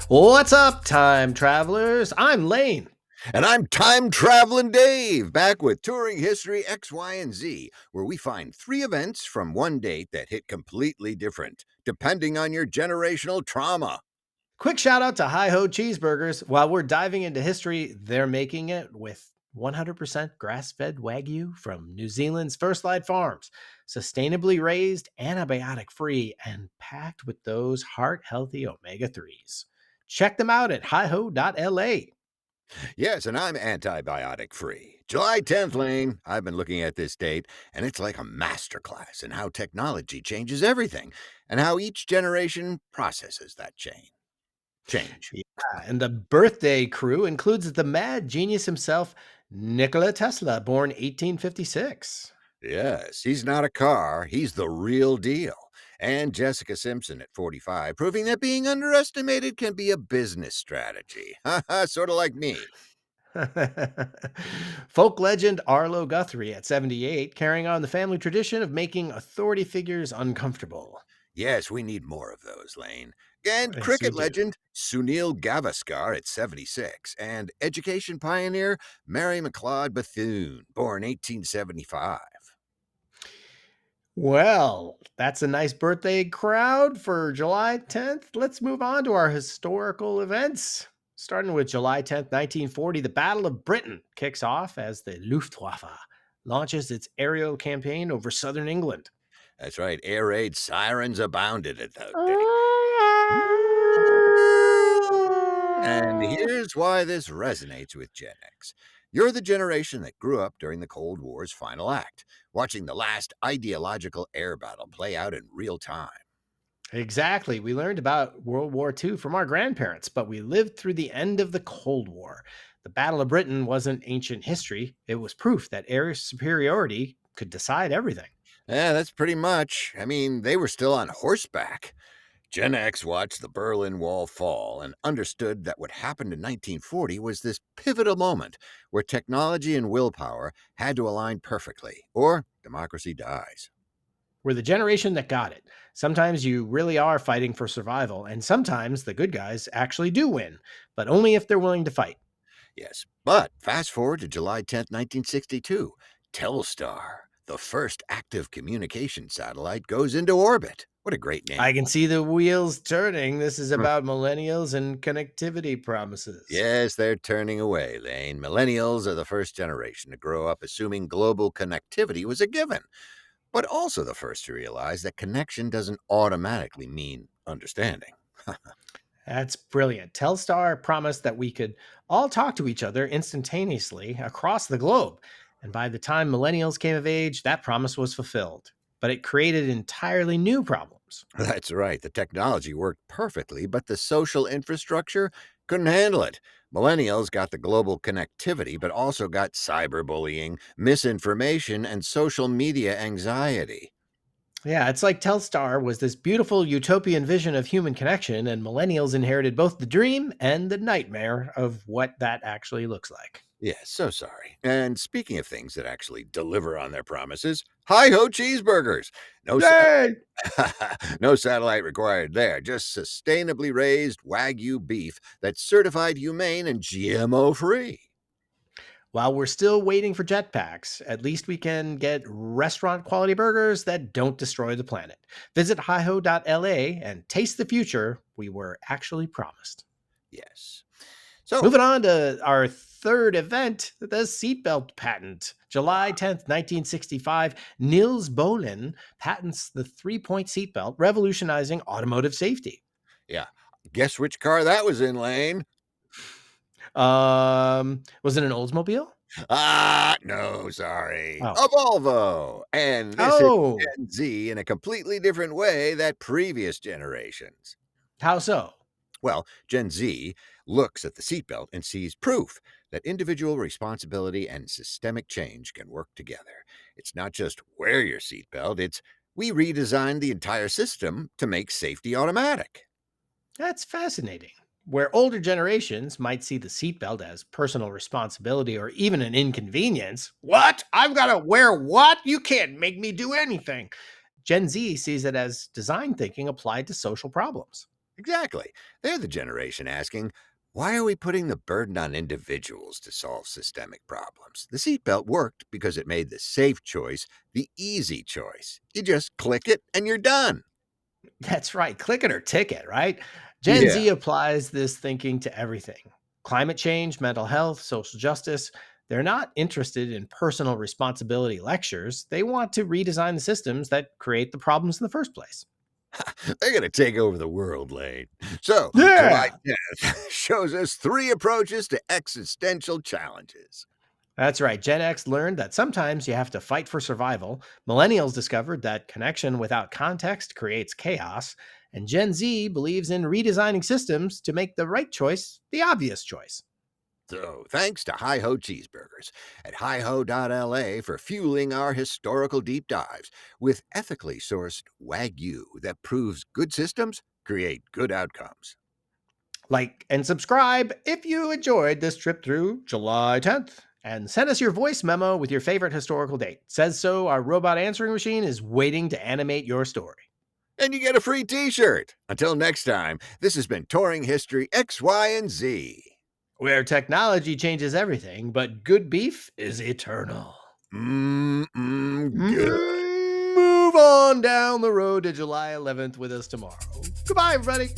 What's up, time travelers? I'm Lane. And I'm time traveling Dave, back with Touring History X, Y, and Z, where we find three events from one date that hit completely different, depending on your generational trauma. Quick shout out to Hi-Ho Cheeseburgers. While we're diving into history, they're making it with 100% grass-fed Wagyu from New Zealand's First Light Farms, sustainably raised, antibiotic-free, and packed with those heart-healthy omega-3s. Check them out at hiho.la. Yes, and I'm antibiotic free. July 10th, Lane. I've been looking at this date, and it's like a masterclass in how technology changes everything and how each generation processes that change. Yeah, and the birthday crew includes the mad genius himself, Nikola Tesla, born 1856. Yes, he's not a car, he's the real deal. And Jessica Simpson at 45, proving that being underestimated can be a business strategy. Sort of like me. Folk legend Arlo Guthrie at 78, carrying on the family tradition of making authority figures uncomfortable. Yes, we need more of those, Lane. And Yes, we cricket do. legend Sunil Gavaskar at 76, and education pioneer Mary McLeod Bethune, born 1875. Well, that's a nice birthday crowd for July 10th. Let's move on to our historical events. Starting with July 10th, 1940, the Battle of Britain kicks off as the Luftwaffe launches its aerial campaign over southern England. That's right, air raid sirens abounded at that date. And here's why this resonates with Gen X. You're the generation that grew up during the Cold War's final act, watching the last ideological air battle play out in real time. Exactly. We learned about World War II from our grandparents, but we lived through the end of the Cold War. The Battle of Britain wasn't ancient history, it was proof that air superiority could decide everything. Yeah, that's pretty much. I mean, they were still on horseback. Gen X watched the Berlin Wall fall and understood that what happened in 1940 was this pivotal moment where technology and willpower had to align perfectly, or democracy dies. We're the generation that got it. Sometimes you really are fighting for survival, and sometimes the good guys actually do win, but only if they're willing to fight. Yes, but fast forward to July 10th, 1962. Telstar, the first active communication satellite, goes into orbit. What a great name. I can see the wheels turning. This is about millennials and connectivity promises. Yes, they're turning away, Lane. Millennials are the first generation to grow up assuming global connectivity was a given, but also the first to realize that connection doesn't automatically mean understanding. That's brilliant. Telstar promised that we could all talk to each other instantaneously across the globe. And by the time millennials came of age, that promise was fulfilled. But it created entirely new problems. That's right. The technology worked perfectly, but the social infrastructure couldn't handle it. Millennials got the global connectivity, but also got cyberbullying, misinformation, and social media anxiety. Yeah, it's like Telstar was this beautiful utopian vision of human connection, and millennials inherited both the dream and the nightmare of what that actually looks like. Yes, so sorry. And speaking of things that actually deliver on their promises, Hi-Ho Cheeseburgers. No, Yay! no satellite required there. Just sustainably raised Wagyu beef that's certified humane and GMO free. While we're still waiting for jetpacks, at least we can get restaurant quality burgers that don't destroy the planet. Visit hiho.la and taste the future we were actually promised. Yes. So, Moving on to our third event, the seatbelt patent. July 10th, 1965, Niels Bohlin patents the three-point seatbelt, revolutionizing automotive safety. yeah, guess which car that was in, Lane? Was it an Oldsmobile? No, sorry. Oh. A Volvo. And this is Oh, Gen Z in a completely different way that previous generations. how so? Well, Gen Z looks at the seatbelt and sees proof that individual responsibility and systemic change can work together. It's not just wear your seatbelt, it's we redesigned the entire system to make safety automatic. That's fascinating. Where older generations might see the seatbelt as personal responsibility or even an inconvenience. What? I've got to wear what? You can't make me do anything. Gen Z sees it as design thinking applied to social problems. Exactly. They're the generation asking, why are we putting the burden on individuals to solve systemic problems? The seatbelt worked because it made the safe choice the easy choice. You just click it and you're done. That's right. Click it or ticket, right? Gen Yeah. Z applies this thinking to everything: climate change, mental health, social justice. They're not interested in personal responsibility lectures. They want to redesign the systems that create the problems in the first place. They're going to take over the world, Lane. So, July Yeah. 10th shows us three approaches to existential challenges. That's right. Gen X learned that sometimes you have to fight for survival. Millennials discovered that connection without context creates chaos. And Gen Z believes in redesigning systems to make the right choice the obvious choice. So, thanks to Hi-Ho Cheeseburgers at hiho.la for fueling our historical deep dives with ethically sourced Wagyu that proves good systems create good outcomes. Like and subscribe if you enjoyed this trip through July 10th. And send us your voice memo with your favorite historical date. Says so, our robot answering machine is waiting to animate your story. And you get a free t shirt. Until next time, this has been Touring History X, Y, and Z. Where technology changes everything, but good beef is eternal. Good. Move on down the road to July 11th with us tomorrow. Goodbye, everybody.